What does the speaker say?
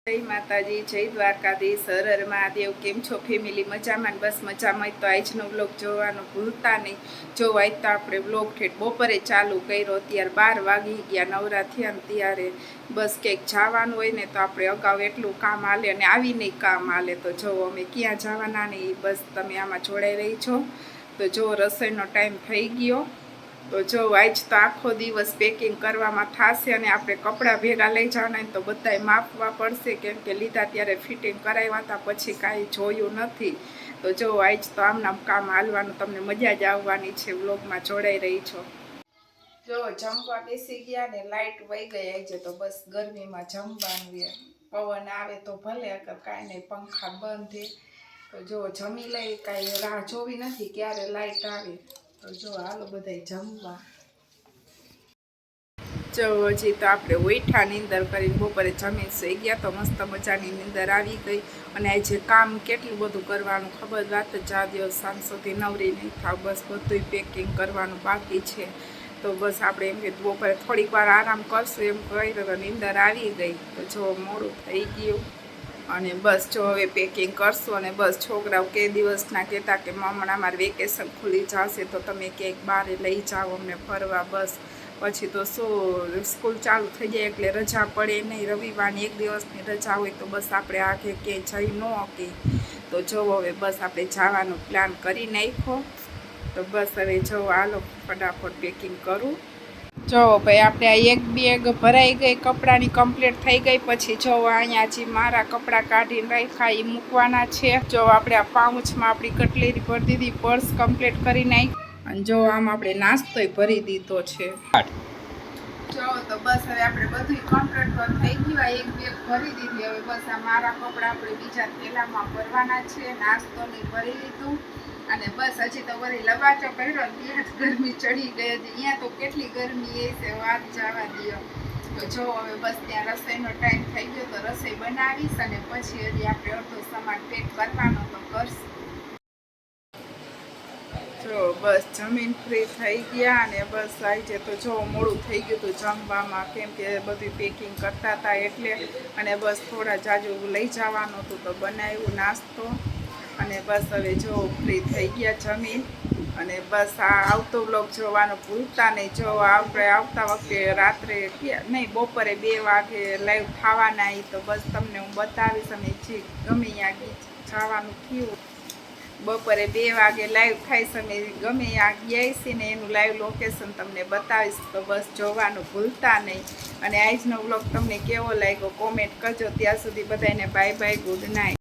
જય માતાજી, જય દ્વારકાધીશ, હર હર મહાદેવ। કેમ છો ફેમિલી? મજામાં? બસ મજામાં તો આજનો વ્લોગ જોવાનું ભૂલતા નહીં। જો આજ તો આપણે વ્લોગ ઠેઠ બપોરે ચાલુ કર્યો, અત્યારે 12 વાગી ગયા, નવરા થયા ને ત્યારે બસ કંઈક જવાનું હોય ને તો આપણે અગાઉ એટલું કામ હાલે અને આવીને કામ હાલે। તો જો અમે ક્યાં જવાના ને બસ તમે આમાં જોડાઈ રહી છો। તો જો રસોઈનો ટાઈમ થઈ ગયો, તો જો આજ તો આખો દિવસ પેકિંગ કરવામાં થશે અને આપણે કપડાં ભેગા લઈ જવાના તો બધાય માપવા પડશે, કેમ કે લીધા ત્યારે ફિટિંગ કરાવ્યા હતા પછી કાંઈ જોયું નથી। તો જો આજ તો આમનામ કામ હાલવાનું, તમને મજા જ આવવાની છે, વ્લોગમાં જોડાઈ રહી છો। જો જમવા બેસી ગયા ને લાઇટ વહી ગઈ આજે, તો બસ ગરમીમાં જમવાનું, પવન આવે તો ભલે, અગર કાંઈ નહીં, પંખા બંધ। તો જો જમી લઈ, કાંઈ રાહ જોવી નથી ક્યારે લાઇટ આવે। તો જો હાલો બધાય જમવા। જો હજી તો આપણે ઉઠ્યા નીંદર કરીને, બપોરે જમી સુઈ ગયા તો મસ્ત મજાની નીંદર આવી ગઈ। અને આજે કામ કેટલું બધું કરવાનું ખબર વાત જ આ દિવસ સાંજ સુધી નવરી નહીં થાવ, બસ બધુંય પેકિંગ કરવાનું બાકી છે। તો બસ આપણે એમ કે બપોરે થોડીક વાર આરામ કરશું એમ કહી તો નીંદર આવી ગઈ। તો જો મોડું થઈ ગયું અને બસ જો હવે પેકિંગ કરશું અને બસ છોકરાઓ કે દિવસના કહેતા કે હમણાં અમારે વેકેશન ખુલી જશે તો તમે ક્યાંક બહાર લઈ જાઓ અમને ફરવા। બસ પછી તો શું સ્કૂલ ચાલુ થઈ જાય એટલે રજા પડે નહીં, રવિવારની એક દિવસની રજા હોય તો બસ આપણે આખે ક્યાંય જઈ ન શકીએ। તો જો હવે બસ આપણે જવાનો પ્લાન કરી નાખ્યો। તો બસ હવે જો હાલો ફટાફટ પેકિંગ કરું। જો ભાઈ આપણે આ એક બેગ ભરાઈ ગઈ કપડાની, કમ્પ્લીટ થઈ ગઈ। પછી જો અહીંયા હજી મારા કપડાં કાઢીને રાખ્યા એ મૂકવાના છે। જો આપણે આ પાઉચમાં આપણી કટલેરી ભરી દીધી, પર્સ કમ્પ્લીટ કરી નાખી અને જો આમ આપણે નાસ્તોય ભરી દીધો છે। જો તો બસ હવે આપણે બધું કમ્પ્લીટ થઈ ગયું, આ એક બેગ ભરી દીધી। હવે બસ આ મારા કપડાં આપણે બીજા થેલામાં ભરવાના છે, નાસ્તો ને ભરી લીધું અને બસ હજી તો વળી લબાચો કર્યો, ત્યાં જ ગરમી ચડી ગઈ હતી। અહીંયા તો કેટલી ગરમી એ છે વાત જવા દો। તો જો હવે બસ ત્યાં રસોઈનો ટાઈમ થઈ ગયો તો રસોઈ બનાવીશ અને પછી હજી આપણે અડધો સામાન પેક કરવાનો તો કરશું। જો બસ જમીન ફ્રી થઈ ગયા અને બસ આજે તો જો મોડું થઈ ગયું હતું જમવામાં, કેમ કે બધું પેકિંગ કરતા હતા એટલે, અને બસ થોડા જાજુ લઈ જવાનું હતું તો બનાવ્યું નાસ્તો અને બસ હવે જો ફ્રી થઈ ગયા જમીન અને બસ આ આવતો વ્લોગ જોવાનું ભૂલતા નહીં। જો આપણે આવતા વખતે રાત્રે નહીં બપોરે 2 વાગે લાઈવ થવાના તો બસ તમને હું બતાવીશ અને જે ગમે ત્યાં જવાનું થયું બપોરે 2 વાગે લાઈવ થાય છે, અમે ગમે ત્યાં ગયા છીએ ને એનું લાઈવ લોકેશન તમને બતાવીશ। તો બસ જોવાનું ભૂલતા નહીં અને આજનો વ્લોગ તમને કેવો લાગ્યો કોમેન્ટ કરજો। ત્યાં સુધી બધાને બાય બાય, ગુડ નાઇટ।